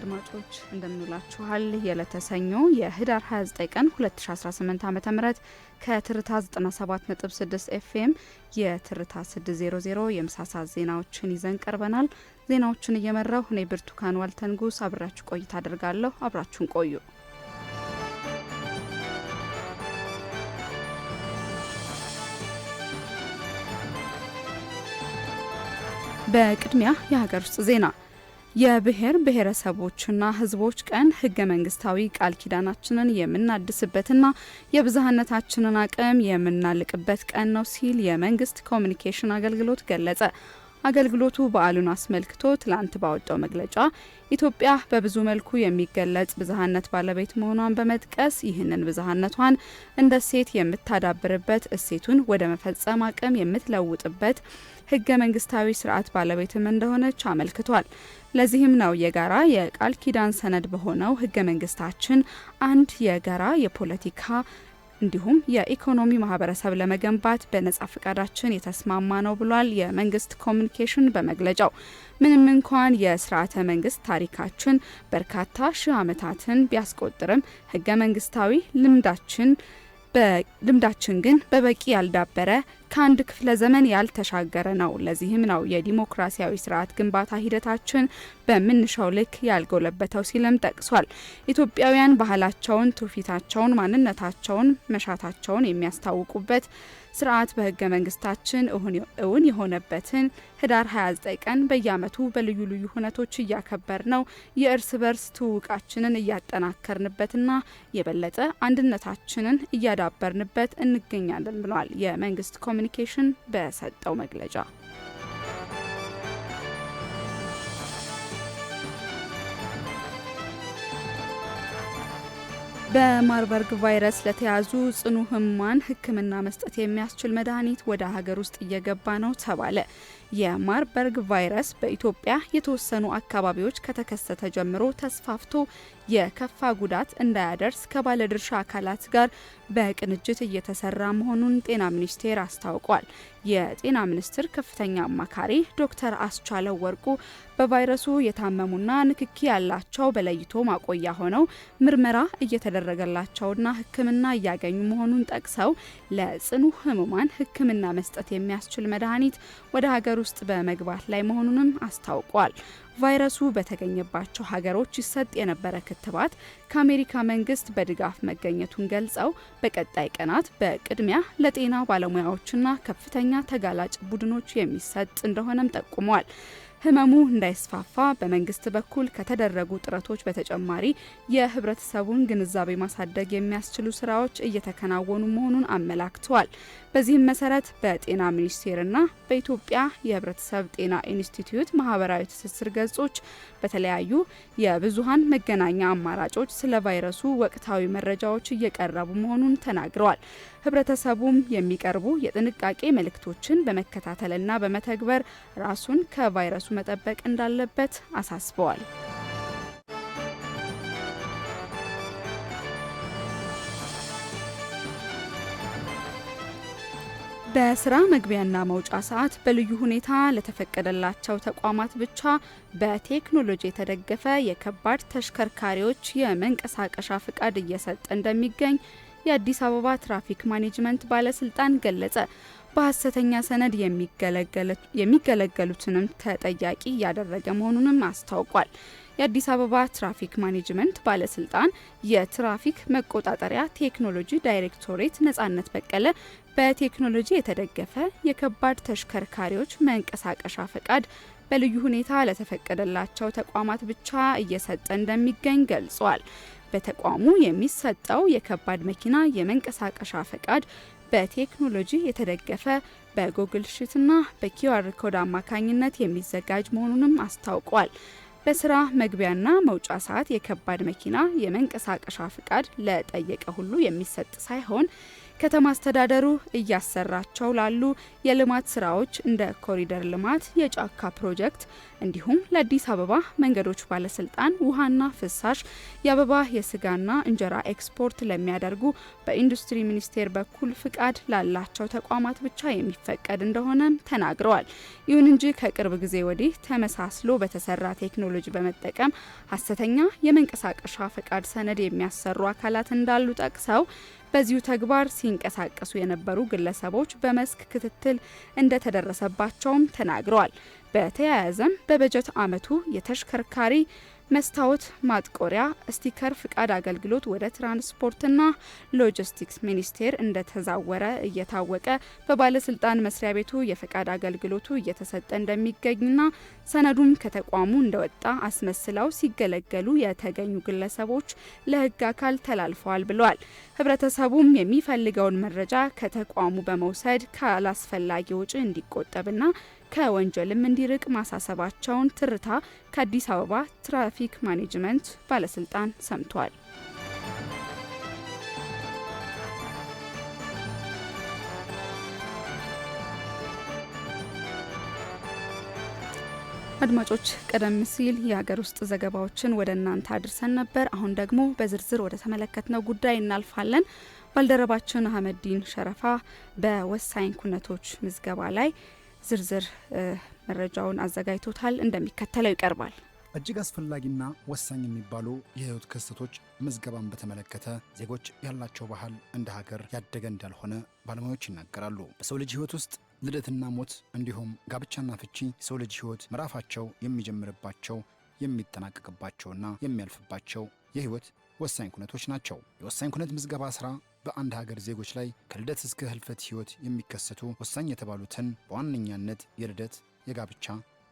አድማጮች እንደምንላችኋል። የለተሰኞ የህዳር 29 ቀን 2018 ዓ.ም ከትርታ 97.6 ኤፍኤም የትርታ 600 የምሳሳ ዜናዎችን ይዘን ቀርበናል። ዜናዎችን እየመራው እኔ ብርቱካን ዋልተንጉስ አብራችሁ ቆይታ አደርጋለሁ። አብራችሁን ቆዩ። በቅድሚያ የሀገር ውስጥ ዜና። የብሔር ብሔረሰቦችና ህዝቦች ቀን ህገ መንግስታዊ ቃል ኪዳናችንን የምናድስበትና የብዝሃነታችንን አቅም የምናልቅበት ቀን ነው ሲል የመንግስት ኮሚኒኬሽን አገልግሎት ገለጸ። አገልግሎቱ በዓሉን አስመልክቶ ትላንት ባወጣው መግለጫ ኢትዮጵያ በብዙ መልኩ የሚገለጽ ብዝሃነት ባለቤት መሆኗን በመጥቀስ ይህንን ብዝሃነቷን እንደ እሴት የምታዳብርበት፣ እሴቱን ወደ መፈጸም አቅም የምትለውጥበት ህገ መንግስታዊ ስርዓት ባለቤትም እንደሆነች አመልክቷል። ለዚህም ነው የጋራ የቃል ኪዳን ሰነድ በሆነው ህገ መንግስታችን አንድ የጋራ የፖለቲካ እንዲሁም የኢኮኖሚ ማህበረሰብ ለመገንባት በነጻ ፈቃዳችን የተስማማ ነው ብሏል። የመንግስት ኮሚኒኬሽን በመግለጫው ምንም እንኳን የስርዓተ መንግስት ታሪካችን በርካታ ሺህ ዓመታትን ቢያስቆጥርም ህገ መንግስታዊ ልምዳችን ግን በበቂ ያልዳበረ ከአንድ ክፍለ ዘመን ያልተሻገረ ነው። ለዚህም ነው የዲሞክራሲያዊ ስርዓት ግንባታ ሂደታችን በምንሻው ልክ ያልጎለበተው ሲልም ጠቅሷል። ኢትዮጵያውያን ባህላቸውን፣ ትውፊታቸውን፣ ማንነታቸውን፣ መሻታቸውን የሚያስታውቁበት ስርዓት በህገ መንግስታችን እውን የሆነበትን ህዳር 29 ቀን በየዓመቱ በልዩ ልዩ ሁነቶች እያከበር ነው የእርስ በርስ ትውውቃችንን እያጠናከርንበትና የበለጠ አንድነታችንን እያዳበርንበት እንገኛለን ብለዋል የመንግስት ኮሚኒኬሽን በሰጠው መግለጫ። በማርበርግ ቫይረስ ለተያዙ ጽኑ ህሙማን ሕክምና መስጠት የሚያስችል መድኃኒት ወደ ሀገር ውስጥ እየገባ ነው ተባለ። የማርበርግ ቫይረስ በኢትዮጵያ የተወሰኑ አካባቢዎች ከተከሰተ ጀምሮ ተስፋፍቶ የከፋ ጉዳት እንዳያደርስ ከባለድርሻ አካላት ጋር በቅንጅት እየተሰራ መሆኑን ጤና ሚኒስቴር አስታውቋል። የጤና ሚኒስቴር ከፍተኛ አማካሪ ዶክተር አስቻለው ወርቁ በቫይረሱ የታመሙና ንክኪ ያላቸው በለይቶ ማቆያ ሆነው ምርመራ እየተደረገላቸውና ሕክምና እያገኙ መሆኑን ጠቅሰው ለጽኑ ህሙማን ሕክምና መስጠት የሚያስችል መድኃኒት ወደ ሀገር ውስጥ በመግባት ላይ መሆኑንም አስታውቋል። ቫይረሱ በተገኘባቸው ሀገሮች ይሰጥ የነበረ ክትባት ከአሜሪካ መንግስት በድጋፍ መገኘቱን ገልጸው በቀጣይ ቀናት በቅድሚያ ለጤና ባለሙያዎችና ከፍተኛ ተጋላጭ ቡድኖች የሚሰጥ እንደሆነም ጠቁመዋል። ህመሙ እንዳይስፋፋ በመንግስት በኩል ከተደረጉ ጥረቶች በተጨማሪ የህብረተሰቡን ግንዛቤ ማሳደግ የሚያስችሉ ስራዎች እየተከናወኑ መሆኑን አመላክተዋል። በዚህም መሰረት በጤና ሚኒስቴርና በኢትዮጵያ የህብረተሰብ ጤና ኢንስቲትዩት ማህበራዊ ትስስር ገጾች በተለያዩ የብዙሃን መገናኛ አማራጮች ስለ ቫይረሱ ወቅታዊ መረጃዎች እየቀረቡ መሆኑን ተናግረዋል። ህብረተሰቡም የሚቀርቡ የጥንቃቄ መልእክቶችን በመከታተልና በመተግበር ራሱን ከቫይረሱ መጠበቅ እንዳለበት አሳስበዋል። በስራ መግቢያና መውጫ ሰዓት በልዩ ሁኔታ ለተፈቀደላቸው ተቋማት ብቻ በቴክኖሎጂ የተደገፈ የከባድ ተሽከርካሪዎች የመንቀሳቀሻ ፍቃድ እየሰጠ እንደሚገኝ የአዲስ አበባ ትራፊክ ማኔጅመንት ባለስልጣን ገለጸ። በሐሰተኛ ሰነድ የሚገለገሉትንም ተጠያቂ እያደረገ መሆኑንም አስታውቋል። የአዲስ አበባ ትራፊክ ማኔጅመንት ባለስልጣን የትራፊክ መቆጣጠሪያ ቴክኖሎጂ ዳይሬክቶሬት ነጻነት በቀለ በቴክኖሎጂ የተደገፈ የከባድ ተሽከርካሪዎች መንቀሳቀሻ ፈቃድ በልዩ ሁኔታ ለተፈቀደላቸው ተቋማት ብቻ እየሰጠ እንደሚገኝ ገልጿል። በተቋሙ የሚሰጠው የከባድ መኪና የመንቀሳቀሻ ፈቃድ በቴክኖሎጂ የተደገፈ በጉግል ሺትና በኪውአር ኮድ አማካኝነት የሚዘጋጅ መሆኑንም አስታውቋል። በስራ መግቢያና መውጫ ሰዓት የከባድ መኪና የመንቀሳቀሻ ፍቃድ ለጠየቀ ሁሉ የሚሰጥ ሳይሆን ከተማ አስተዳደሩ እያሰራቸው ላሉ የልማት ስራዎች እንደ ኮሪደር ልማት፣ የጫካ ፕሮጀክት እንዲሁም ለአዲስ አበባ መንገዶች ባለስልጣን ውሃና ፍሳሽ የአበባ የስጋና እንጀራ ኤክስፖርት ለሚያደርጉ በኢንዱስትሪ ሚኒስቴር በኩል ፍቃድ ላላቸው ተቋማት ብቻ የሚፈቀድ እንደሆነም ተናግረዋል። ይሁን እንጂ ከቅርብ ጊዜ ወዲህ ተመሳስሎ በተሰራ ቴክኖሎጂ በመጠቀም ሀሰተኛ የመንቀሳቀሻ ፈቃድ ሰነድ የሚያሰሩ አካላት እንዳሉ ጠቅሰው በዚሁ ተግባር ሲንቀሳቀሱ የነበሩ ግለሰቦች በመስክ ክትትል እንደተደረሰባቸውም ተናግረዋል። በተያያዘም በበጀት ዓመቱ የተሽከርካሪ መስታወት ማጥቆሪያ ስቲከር ፍቃድ አገልግሎት ወደ ትራንስፖርትና ሎጂስቲክስ ሚኒስቴር እንደተዛወረ እየታወቀ በባለስልጣን መስሪያ ቤቱ የፍቃድ አገልግሎቱ እየተሰጠ እንደሚገኝና ሰነዱም ከተቋሙ እንደወጣ አስመስለው ሲገለገሉ የተገኙ ግለሰቦች ለሕግ አካል ተላልፈዋል ብለዋል። ህብረተሰቡም የሚፈልገውን መረጃ ከተቋሙ በመውሰድ ካላስፈላጊ ወጪ እንዲቆጠብና ከወንጀልም እንዲርቅ ማሳሰባቸውን ትርታ ከአዲስ አበባ ትራፊክ ማኔጅመንት ባለስልጣን ሰምቷል። አድማጮች ቀደም ሲል የሀገር ውስጥ ዘገባዎችን ወደ እናንተ አድርሰን ነበር። አሁን ደግሞ በዝርዝር ወደ ተመለከትነው ጉዳይ እናልፋለን። ባልደረባችን አህመዲን ሸረፋ በወሳኝ ኩነቶች ምዝገባ ላይ ዝርዝር መረጃውን አዘጋጅቶታል፣ እንደሚከተለው ይቀርባል። እጅግ አስፈላጊና ወሳኝ የሚባሉ የህይወት ክስተቶች ምዝገባን በተመለከተ ዜጎች ያላቸው ባህል እንደ ሀገር ያደገ እንዳልሆነ ባለሙያዎች ይናገራሉ። በሰው ልጅ ህይወት ውስጥ ልደትና ሞት እንዲሁም ጋብቻና ፍቺ የሰው ልጅ ህይወት ምዕራፋቸው የሚጀምርባቸው የሚጠናቀቅባቸውና የሚያልፍባቸው የህይወት ወሳኝ ኩነቶች ናቸው። የወሳኝ ኩነት ምዝገባ ስራ በአንድ ሀገር ዜጎች ላይ ከልደት እስከ ህልፈት ህይወት የሚከሰቱ ወሳኝ የተባሉትን በዋነኛነት የልደት፣ የጋብቻ፣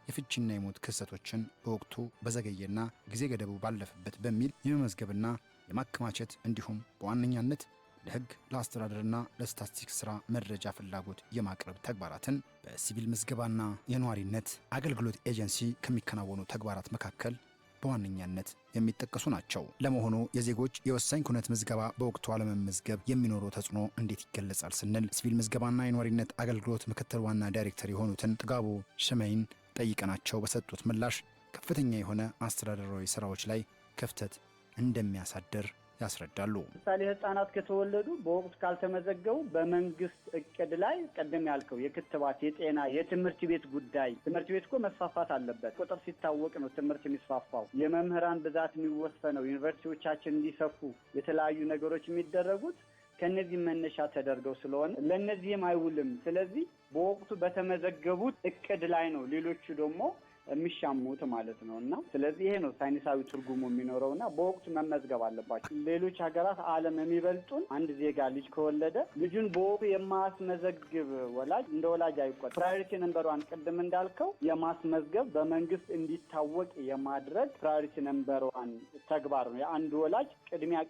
የፍቺና የሞት ክስተቶችን በወቅቱ በዘገየና ጊዜ ገደቡ ባለፈበት በሚል የመመዝገብና የማከማቸት እንዲሁም በዋነኛነት ለህግ፣ ለአስተዳደርና ለስታቲስቲክስ ስራ መረጃ ፍላጎት የማቅረብ ተግባራትን በሲቪል ምዝገባና የነዋሪነት አገልግሎት ኤጀንሲ ከሚከናወኑ ተግባራት መካከል በዋነኛነት የሚጠቀሱ ናቸው። ለመሆኑ የዜጎች የወሳኝ ኩነት ምዝገባ በወቅቱ አለመመዝገብ የሚኖረው ተጽዕኖ እንዴት ይገለጻል ስንል ሲቪል ምዝገባና የነዋሪነት አገልግሎት ምክትል ዋና ዳይሬክተር የሆኑትን ጥጋቡ ሽመይን ጠይቀናቸው በሰጡት ምላሽ ከፍተኛ የሆነ አስተዳደራዊ ስራዎች ላይ ክፍተት እንደሚያሳድር ያስረዳሉ። ምሳሌ ህፃናት ከተወለዱ በወቅቱ ካልተመዘገቡ በመንግስት እቅድ ላይ ቀደም ያልከው የክትባት፣ የጤና፣ የትምህርት ቤት ጉዳይ ትምህርት ቤት እኮ መስፋፋት አለበት። ቁጥር ሲታወቅ ነው ትምህርት የሚስፋፋው። የመምህራን ብዛት የሚወሰነው ዩኒቨርሲቲዎቻችን እንዲሰፉ የተለያዩ ነገሮች የሚደረጉት ከነዚህ መነሻ ተደርገው ስለሆነ ለነዚህም አይውልም። ስለዚህ በወቅቱ በተመዘገቡት እቅድ ላይ ነው ሌሎቹ ደግሞ የሚሻሙት ማለት ነው። እና ስለዚህ ይሄ ነው ሳይንሳዊ ትርጉሙ የሚኖረውና በወቅቱ መመዝገብ አለባቸው። ሌሎች ሀገራት ዓለም የሚበልጡን አንድ ዜጋ ልጅ ከወለደ ልጁን በወቅቱ የማስመዘግብ ወላጅ እንደ ወላጅ አይቆጠርም። ፕራዮሪቲ ነምበር 1 ቅድም እንዳልከው የማስመዝገብ በመንግስት እንዲታወቅ የማድረግ ፕራዮሪቲ ነምበር 1 ተግባር ነው። የአንድ ወላጅ ቅድሚያ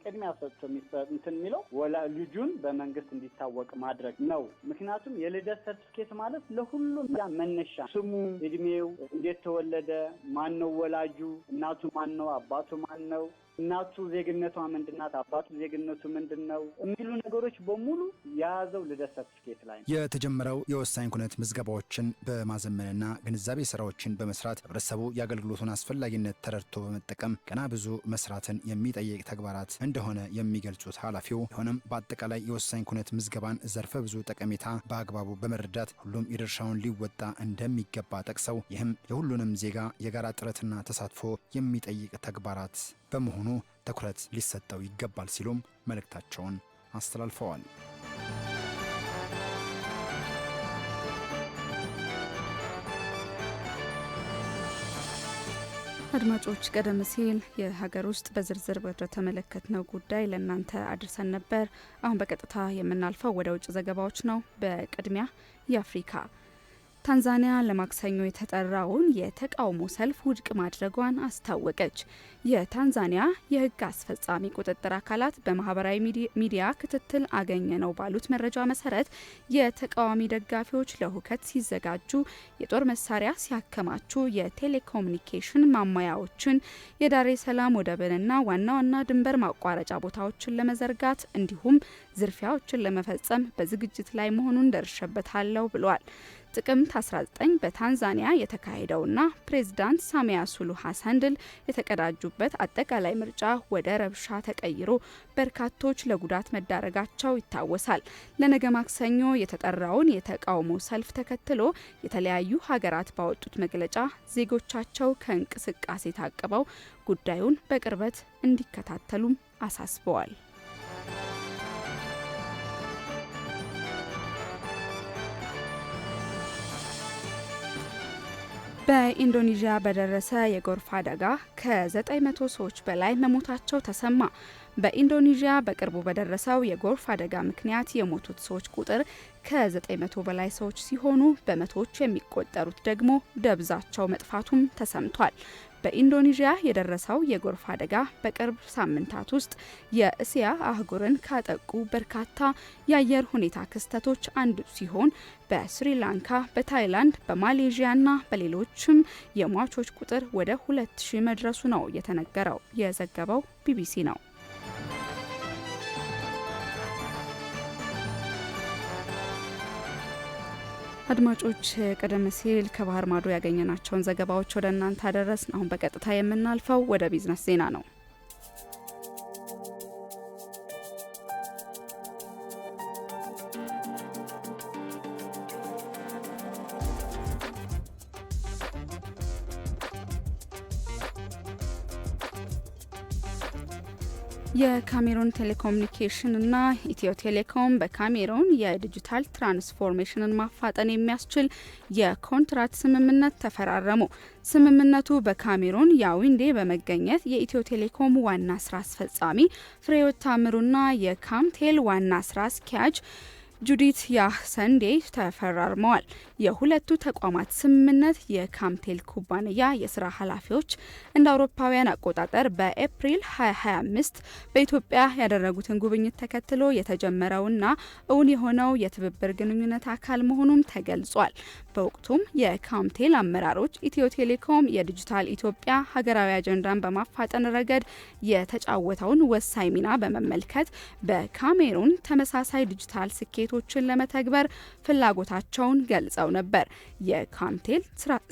ሰጥቶ እንትን የሚለው ልጁን በመንግስት እንዲታወቅ ማድረግ ነው። ምክንያቱም የልደት ሰርቲፊኬት ማለት ለሁሉም መነሻ ስሙ፣ እድሜው፣ እንዴት ተወለደ፣ ማን ነው ወላጁ፣ እናቱ ማን ነው፣ አባቱ ማን ነው፣ እናቱ ዜግነቷ ምንድናት፣ አባቱ ዜግነቱ ምንድነው የሚሉ ነገሮች በሙሉ የያዘው ልደት ሰርቲፊኬት ላይ ነው። የተጀመረው የወሳኝ ኩነት ምዝገባዎችን በማዘመንና ግንዛቤ ስራዎችን በመስራት ህብረተሰቡ የአገልግሎቱን አስፈላጊነት ተረድቶ በመጠቀም ገና ብዙ መስራትን የሚጠይቅ ተግባራት እንደሆነ የሚገልጹት ኃላፊው፣ ሆነም በአጠቃላይ የወሳኝ ኩነት ምዝገባን ዘርፈ ብዙ ጠቀሜታ በአግባቡ በመረዳት ሁሉም የድርሻውን ሊወጣ እንደሚገባ ጠቅሰው ይህም የሁሉንም ዜጋ የጋራ ጥረትና ተሳትፎ የሚጠይቅ ተግባራት በመሆኑ ትኩረት ሊሰጠው ይገባል ሲሉም መልእክታቸውን አስተላልፈዋል። አድማጮች ቀደም ሲል የሀገር ውስጥ በዝርዝር በተመለከትነው ጉዳይ ለእናንተ አድርሰን ነበር። አሁን በቀጥታ የምናልፈው ወደ ውጭ ዘገባዎች ነው። በቅድሚያ የአፍሪካ ታንዛኒያ ለማክሰኞ የተጠራውን የተቃውሞ ሰልፍ ውድቅ ማድረጓን አስታወቀች። የታንዛኒያ የሕግ አስፈጻሚ ቁጥጥር አካላት በማህበራዊ ሚዲያ ክትትል አገኘ ነው ባሉት መረጃ መሰረት የተቃዋሚ ደጋፊዎች ለሁከት ሲዘጋጁ፣ የጦር መሳሪያ ሲያከማቹ፣ የቴሌኮሙኒኬሽን ማሟያዎችን፣ የዳሬ ሰላም ወደብንና ዋና ዋና ድንበር ማቋረጫ ቦታዎችን ለመዘርጋት እንዲሁም ዝርፊያዎችን ለመፈጸም በዝግጅት ላይ መሆኑን ደርሼበታለሁ ብሏል። ጥቅምት 19 በታንዛኒያ የተካሄደውና ፕሬዝዳንት ሳሚያ ሱሉሁ ሀሰን ድል የተቀዳጁበት አጠቃላይ ምርጫ ወደ ረብሻ ተቀይሮ በርካቶች ለጉዳት መዳረጋቸው ይታወሳል። ለነገ ማክሰኞ የተጠራውን የተቃውሞ ሰልፍ ተከትሎ የተለያዩ ሀገራት ባወጡት መግለጫ ዜጎቻቸው ከእንቅስቃሴ ታቅበው ጉዳዩን በቅርበት እንዲከታተሉም አሳስበዋል። በኢንዶኔዥያ በደረሰ የጎርፍ አደጋ ከ900 ሰዎች በላይ መሞታቸው ተሰማ። በኢንዶኔዥያ በቅርቡ በደረሰው የጎርፍ አደጋ ምክንያት የሞቱት ሰዎች ቁጥር ከ900 በላይ ሰዎች ሲሆኑ በመቶዎች የሚቆጠሩት ደግሞ ደብዛቸው መጥፋቱም ተሰምቷል። በኢንዶኔዥያ የደረሰው የጎርፍ አደጋ በቅርብ ሳምንታት ውስጥ የእስያ አህጉርን ካጠቁ በርካታ የአየር ሁኔታ ክስተቶች አንዱ ሲሆን በስሪላንካ፣ በታይላንድ፣ በማሌዥያና በሌሎችም የሟቾች ቁጥር ወደ 2000 መድረሱ ነው የተነገረው። የዘገበው ቢቢሲ ነው። አድማጮች ቀደም ሲል ከባህር ማዶ ያገኘናቸውን ዘገባዎች ወደ እናንተ አደረስን። አሁን በቀጥታ የምናልፈው ወደ ቢዝነስ ዜና ነው። የካሜሩን ቴሌኮሙኒኬሽን እና ኢትዮ ቴሌኮም በካሜሩን የዲጂታል ትራንስፎርሜሽንን ማፋጠን የሚያስችል የኮንትራት ስምምነት ተፈራረሙ። ስምምነቱ በካሜሩን ያዊንዴ በመገኘት የኢትዮ ቴሌኮም ዋና ስራ አስፈጻሚ ፍሬሕይወት ታምሩና የካምቴል ዋና ስራ አስኪያጅ ጁዲት ያህሰንዴ ተፈራርመዋል። የሁለቱ ተቋማት ስምምነት የካምቴል ኩባንያ የስራ ኃላፊዎች እንደ አውሮፓውያን አቆጣጠር በኤፕሪል 2025 በኢትዮጵያ ያደረጉትን ጉብኝት ተከትሎ የተጀመረውና እውን የሆነው የትብብር ግንኙነት አካል መሆኑም ተገልጿል። በወቅቱም የካምቴል አመራሮች ኢትዮ ቴሌኮም የዲጂታል ኢትዮጵያ ሀገራዊ አጀንዳን በማፋጠን ረገድ የተጫወተውን ወሳኝ ሚና በመመልከት በካሜሩን ተመሳሳይ ዲጂታል ስኬቶችን ለመተግበር ፍላጎታቸውን ገልጸው ነበር። የካምቴል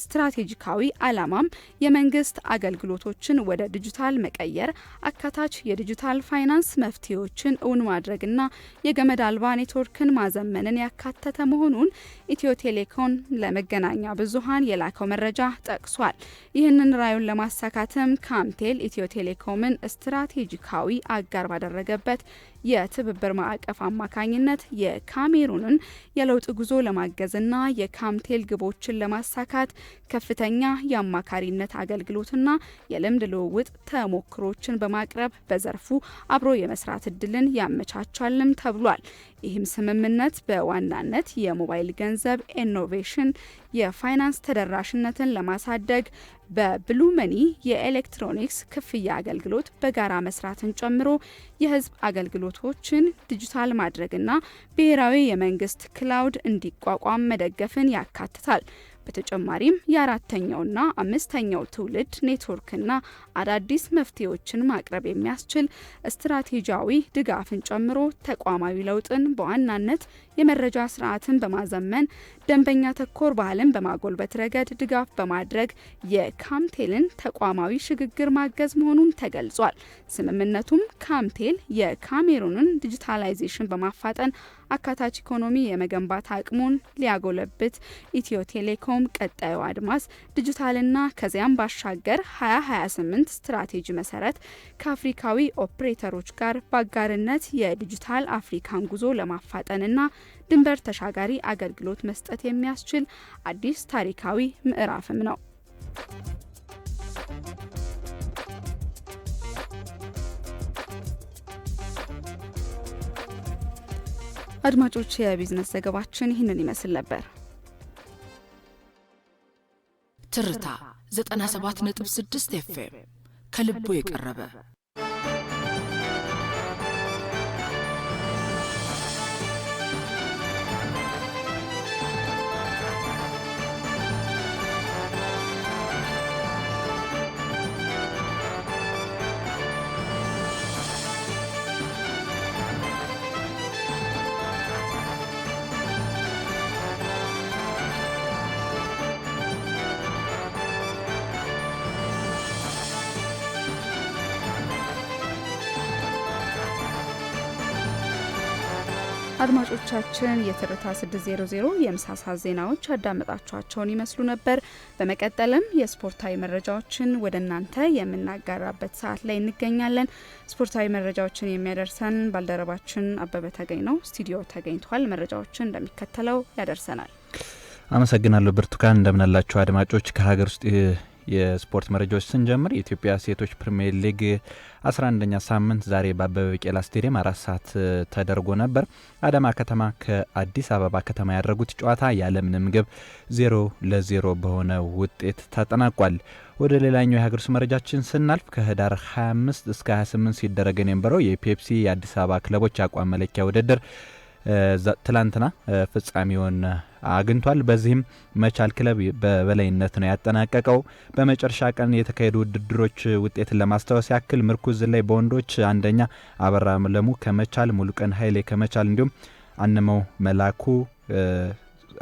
ስትራቴጂካዊ ዓላማም የመንግስት አገልግሎቶችን ወደ ዲጂታል መቀየር፣ አካታች የዲጂታል ፋይናንስ መፍትሄዎችን እውን ማድረግና የገመድ አልባ ኔትወርክን ማዘመንን ያካተተ መሆኑን ኢትዮ ቴሌኮም ለመገናኛ ብዙሃን የላከው መረጃ ጠቅሷል። ይህንን ራዕዩን ለማሳካትም ካምቴል ኢትዮ ቴሌኮምን ስትራቴጂካዊ አጋር ባደረገበት የትብብር ማዕቀፍ አማካኝነት የካሜሩንን የለውጥ ጉዞ ለማገዝና የካምቴል ግቦችን ለማሳካት ከፍተኛ የአማካሪነት አገልግሎትና የልምድ ልውውጥ ተሞክሮችን በማቅረብ በዘርፉ አብሮ የመስራት እድልን ያመቻቻልም ተብሏል። ይህም ስምምነት በዋናነት የሞባይል ገንዘብ ኢኖቬሽን፣ የፋይናንስ ተደራሽነትን ለማሳደግ በብሉ መኒ የኤሌክትሮኒክስ ክፍያ አገልግሎት በጋራ መስራትን ጨምሮ የህዝብ አገልግሎቶችን ዲጂታል ማድረግና ብሔራዊ የመንግስት ክላውድ እንዲቋቋም መደገፍን ያካትታል። በተጨማሪም የአራተኛውና አምስተኛው ትውልድ ኔትወርክና አዳዲስ መፍትሄዎችን ማቅረብ የሚያስችል ስትራቴጂያዊ ድጋፍን ጨምሮ ተቋማዊ ለውጥን በዋናነት የመረጃ ስርዓትን በማዘመን ደንበኛ ተኮር ባህልን በማጎልበት ረገድ ድጋፍ በማድረግ የካምቴልን ተቋማዊ ሽግግር ማገዝ መሆኑን ተገልጿል። ስምምነቱም ካምቴል የካሜሩንን ዲጂታላይዜሽን በማፋጠን አካታች ኢኮኖሚ የመገንባት አቅሙን ሊያጎለብት፣ ኢትዮ ቴሌኮም ቀጣዩ አድማስ ዲጂታልና ከዚያም ባሻገር 2028 ስትራቴጂ መሰረት ከአፍሪካዊ ኦፕሬተሮች ጋር በአጋርነት የዲጂታል አፍሪካን ጉዞ ለማፋጠንና ድንበር ተሻጋሪ አገልግሎት መስጠት የሚያስችል አዲስ ታሪካዊ ምዕራፍም ነው። አድማጮች የቢዝነስ ዘገባችን ይህንን ይመስል ነበር። ትርታ 97.6 FM ከልቦ የቀረበ አድማጮቻችን የትርታ 600 የምሳሳ ዜናዎች አዳመጣችኋቸውን ይመስሉ ነበር። በመቀጠልም የስፖርታዊ መረጃዎችን ወደ እናንተ የምናጋራበት ሰዓት ላይ እንገኛለን። ስፖርታዊ መረጃዎችን የሚያደርሰን ባልደረባችን አበበ ተገኝ ነው። ስቱዲዮ ተገኝቷል። መረጃዎችን እንደሚከተለው ያደርሰናል። አመሰግናለሁ ብርቱካን። እንደምናላችሁ አድማጮች ከሀገር ውስጥ የስፖርት መረጃዎች ስንጀምር የኢትዮጵያ ሴቶች ፕሪሚየር ሊግ 11ኛ ሳምንት ዛሬ በአበበ ቢቂላ ስቴዲየም 4 ሰዓት ተደርጎ ነበር። አዳማ ከተማ ከአዲስ አበባ ከተማ ያደረጉት ጨዋታ ያለምንም ግብ 0-0 በሆነ ውጤት ተጠናቋል። ወደ ሌላኛው የሀገር ውስጥ መረጃችን ስናልፍ ከህዳር 25 እስከ 28 ሲደረግ የነበረው የፔፕሲ የአዲስ አበባ ክለቦች አቋም መለኪያ ውድድር ትላንትና ፍጻሜውን አግኝቷል። በዚህም መቻል ክለብ በበላይነት ነው ያጠናቀቀው። በመጨረሻ ቀን የተካሄዱ ውድድሮች ውጤትን ለማስታወስ ያክል ምርኩዝ ላይ በወንዶች አንደኛ አበራ ለሙ ከመቻል፣ ሙሉቀን ኃይሌ ከመቻል እንዲሁም አንመው መላኩ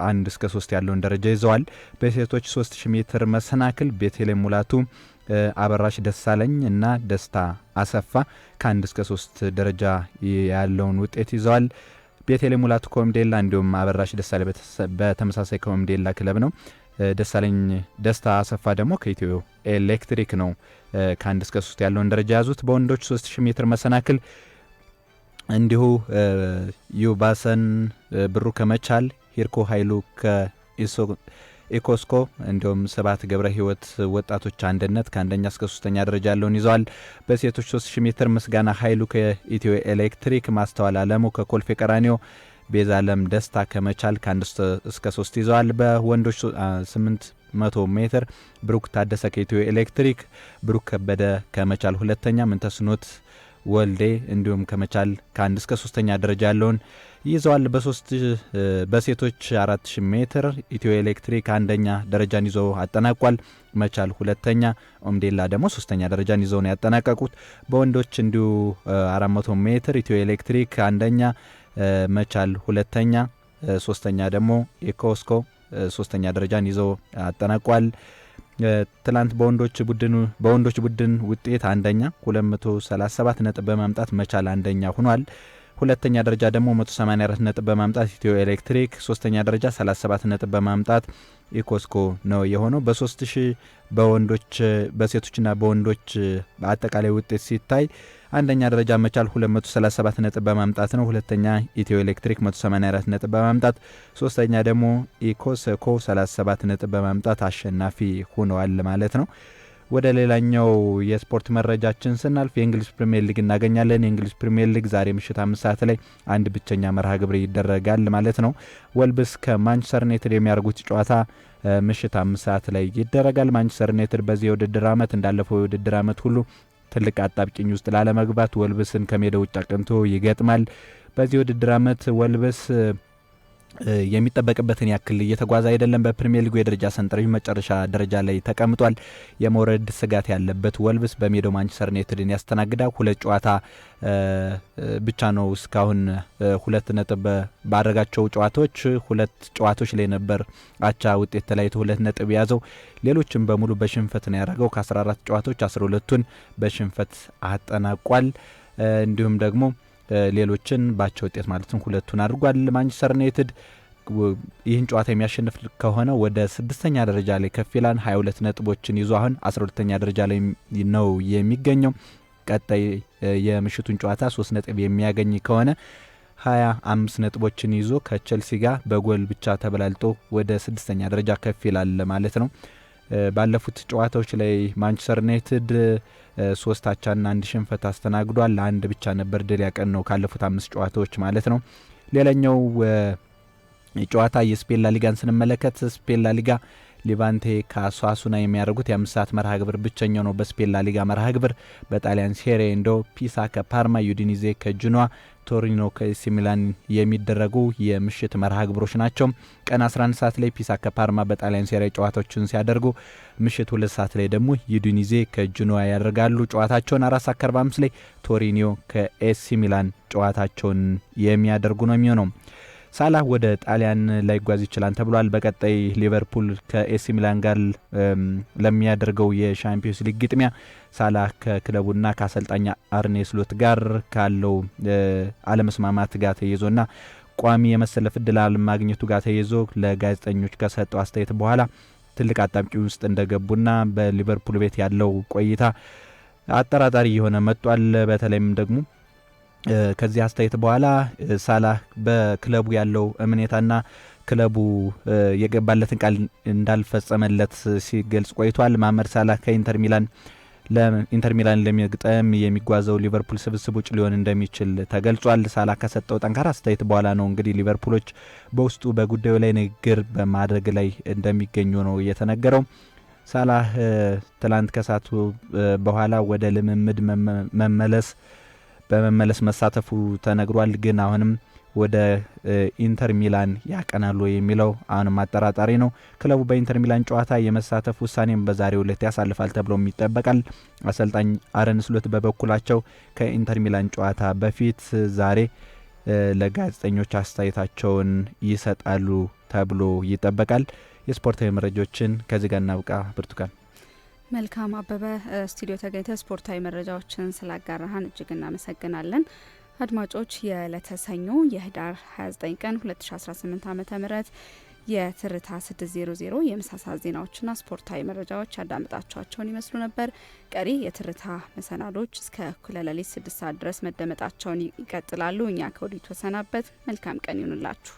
1 እስከ 3 ያለውን ደረጃ ይዘዋል። በሴቶች 3000 ሜትር መሰናክል ቤተልሔም ሙላቱ፣ አበራሽ ደሳለኝ እና ደስታ አሰፋ ከ1 እስከ 3 ደረጃ ያለውን ውጤት ይዘዋል። ቤተልሔም ሙላቱ ኮምዴላ እንዲሁም አበራሽ ደሳለኝ በተመሳሳይ ኮምዴላ ክለብ ነው። ደሳለኝ ደስታ አሰፋ ደግሞ ከኢትዮ ኤሌክትሪክ ነው ከ1 እስከ 3 ያለውን ደረጃ ያዙት። በወንዶች 3000 ሜትር መሰናክል እንዲሁ ዩባሰን ብሩ ከመቻል፣ ሂርኮ ኃይሉ ከኢኮስኮ እንዲሁም ሰባት ገብረ ህይወት ወጣቶች አንድነት ከአንደኛ እስከ 3ኛ ደረጃ ያለውን ይዘዋል። በሴቶች 3000 ሜትር ምስጋና ኃይሉ ከኢትዮ ኤሌክትሪክ፣ ማስተዋል አለሙ ከኮልፌ ቀራኒዮ፣ ቤዛ አለም ደስታ ከመቻል ከ1 እስከ 3 ይዘዋል። በወንዶች 800 ሜትር ብሩክ ታደሰ ከኢትዮ ኤሌክትሪክ፣ ብሩክ ከበደ ከመቻል ሁለተኛ፣ ምንተስኖት ወልዴ እንዲሁም ከመቻል ከ1 እስከ 3ኛ ደረጃ ያለውን ይዘዋል። በሴቶች 4000 ሜትር ኢትዮ ኤሌክትሪክ አንደኛ ደረጃን ይዞ አጠናቋል። መቻል ሁለተኛ፣ ኦምዴላ ደግሞ 3ኛ ደረጃን ይዘው ነው ያጠናቀቁት። በወንዶች እንዲሁ 400 ሜትር ኢትዮ ኤሌክትሪክ አንደኛ፣ መቻል ሁለተኛ፣ 3ኛ ደግሞ ኢኮስኮ 3ኛ ደረጃን ይዘው አጠናቋል። ትላንት በወንዶች ቡድን ውጤት አንደኛ 237 ነጥብ በማምጣት መቻል አንደኛ ሆኗል። ሁለተኛ ደረጃ ደግሞ 184 ነጥብ በማምጣት ኢትዮ ኤሌክትሪክ፣ ሶስተኛ ደረጃ 37 ነጥብ በማምጣት ኢኮስኮ ነው የሆነው። በሴቶችና በወንዶች በአጠቃላይ ውጤት ሲታይ አንደኛ ደረጃ መቻል 237 ነጥብ በማምጣት ነው። ሁለተኛ ኢትዮ ኤሌክትሪክ 184 ነጥብ በማምጣት፣ ሶስተኛ ደግሞ ኢኮስኮ 37 ነጥብ በማምጣት አሸናፊ ሆነዋል ማለት ነው። ወደ ሌላኛው የስፖርት መረጃችን ስናልፍ የእንግሊዝ ፕሪሚየር ሊግ እናገኛለን። የእንግሊዝ ፕሪሚየር ሊግ ዛሬ ምሽት 5 ሰዓት ላይ አንድ ብቸኛ መርሃ ግብር ይደረጋል ማለት ነው። ወልብስ ከማንቸስተር ዩናይትድ የሚያደርጉት ጨዋታ ምሽት 5 ሰዓት ላይ ይደረጋል። ማንቸስተር ዩናይትድ በዚህ የውድድር ዓመት እንዳለፈው የውድድር ዓመት ሁሉ ትልቅ አጣብቂኝ ውስጥ ላለመግባት ወልብስን ከሜዳ ውጭ አቅንቶ ይገጥማል። በዚህ የውድድር ዓመት ወልብስ የሚጠበቅበትን ያክል እየተጓዘ አይደለም። በፕሪሚየር ሊጉ የደረጃ ሰንጠረዥ መጨረሻ ደረጃ ላይ ተቀምጧል። የመውረድ ስጋት ያለበት ወልብስ በሜዳው ማንቸስተር ዩናይትድን ያስተናግዳል። 2 ጨዋታ ብቻ ነው እስካሁን 2 ነጥብ ባደረጋቸው ጨዋታዎች 2 ጨዋታዎች ላይ ነበር አቻ ውጤት ተለያይቶ 2 ነጥብ ያዘው። ሌሎችም በሙሉ በሽንፈት ነው ያደረገው። ከ14 ጨዋታዎች 12ቱን በሽንፈት አጠናቋል። እንዲሁም ደግሞ ሌሎችን ባቸው ውጤት ማለትም 2ቱን አድርጓል። ማንቸስተር ዩናይትድ ይህን ጨዋታ የሚያሸንፍ ከሆነ ወደ 6ኛ ደረጃ ላይ ከፍ ይላል። 22 ነጥቦችን ይዞ አሁን 12ኛ ደረጃ ላይ ነው የሚገኘው። ቀጣይ የምሽቱን ጨዋታ 3 ነጥብ የሚያገኝ ከሆነ 25 ነጥቦችን ይዞ ከቼልሲ ጋር በጎል ብቻ ተበላልጦ ወደ 6ኛ ደረጃ ከፍ ይላል ማለት ነው። ባለፉት ጨዋታዎች ላይ ማንቸስተር ዩናይትድ 3 አቻና 1 ሽንፈት አስተናግዷል። አንድ ብቻ ነበር ድል ያቀናው ካለፉት 5 ጨዋታዎች ማለት ነው። ሌላኛው ጨዋታ የስፔን ላሊጋን ስንመለከት ስፔን ላሊጋ ሊቫንቴ ከአሷሱና የሚያደርጉት የ5 ሰዓት መርሃ ግብር ብቸኛው ነው። በስፔን ላሊጋ መርሃ ግብር በጣሊያን ሴሬ እንዶ ፒሳ ከፓርማ፣ ዩዲኒዜ ከጁኖዋ፣ ቶሪኖ ከኤሲ ሚላን የሚደረጉ የምሽት መርሃ ግብሮች ናቸው። ቀን 11 ሰዓት ላይ ፒሳ ከፓርማ በጣሊያን ሴሬ ጨዋታዎችን ሲያደርጉ ምሽት 2 ሰዓት ላይ ደግሞ ዩዲኒዜ ከጁኖዋ ያደርጋሉ ጨዋታቸውን። 4 ሰዓት ከ45 ላይ ቶሪኒዮ ከኤሲ ሚላን ጨዋታቸውን የሚያደርጉ ነው የሚሆነው። ሳላህ ወደ ጣሊያን ላይጓዝ ይችላል ተብሏል። በቀጣይ ሊቨርፑል ከኤሲ ሚላን ጋር ለሚያደርገው የሻምፒዮንስ ሊግ ግጥሚያ ሳላህ ከክለቡና ከአሰልጣኝ አርኔ ስሎት ጋር ካለው አለመስማማት ጋር ተይዞና ቋሚ የመሰለፍ ዕድል አለማግኘቱ ጋር ተይዞ ለጋዜጠኞች ከሰጠው አስተያየት በኋላ ትልቅ አጣብቂኝ ውስጥ እንደገቡና በሊቨርፑል ቤት ያለው ቆይታ አጠራጣሪ የሆነ መጥቷል። በተለይም ደግሞ ከዚህ አስተያየት በኋላ ሳላህ በክለቡ ያለው እምነታና ክለቡ የገባለትን ቃል እንዳልፈጸመለት ሲገልጽ ቆይቷል። መሐመድ ሳላህ ከኢንተር ሚላን ለሚገጥም የሚጓዘው ሊቨርፑል ስብስብ ውጭ ሊሆን እንደሚችል ተገልጿል። ሳላህ ከሰጠው ጠንካራ አስተያየት በኋላ ነው እንግዲህ ሊቨርፑሎች በውስጡ በጉዳዩ ላይ ንግግር በማድረግ ላይ እንደሚገኙ ነው የተነገረው። ሳላህ ትላንት ከሳቱ በኋላ ወደ ልምምድ በመመለስ መሳተፉ ተነግሯል። ግን አሁንም ወደ ኢንተር ሚላን ያቀናሉ የሚለው አሁንም አጠራጣሪ ነው። ክለቡ በኢንተር ሚላን ጨዋታ የመሳተፍ ውሳኔም በዛሬው ዕለት ያሳልፋል ተብሎም ይጠበቃል። አሰልጣኝ አርነ ስሎት በበኩላቸው ከኢንተር ሚላን ጨዋታ በፊት ዛሬ ለጋዜጠኞች አስተያየታቸውን ይሰጣሉ ተብሎ ይጠበቃል። የስፖርታዊ መረጃዎችን ከዚህ ጋር እናብቃ። ብርቱካን መልካም አበበ ስቱዲዮ ተገኝተ ስፖርታዊ መረጃዎችን ስላጋራሃን እጅግ እናመሰግናለን። አድማጮች የለተሰኞ የህዳር 29 ቀን 2018 ዓ.ም የትርታ 600 የምሳሳት ዜናዎችና ስፖርታዊ መረጃዎች ያዳምጣችኋቸውን ይመስሉ ነበር። ቀሪ የትርታ መሰናዶች እስከ እኩለ ሌሊት 6 ሰዓት ድረስ መደመጣቸውን ይቀጥላሉ። እኛ ከወዲሁ ተሰናበት። መልካም ቀን ይሁንላችሁ።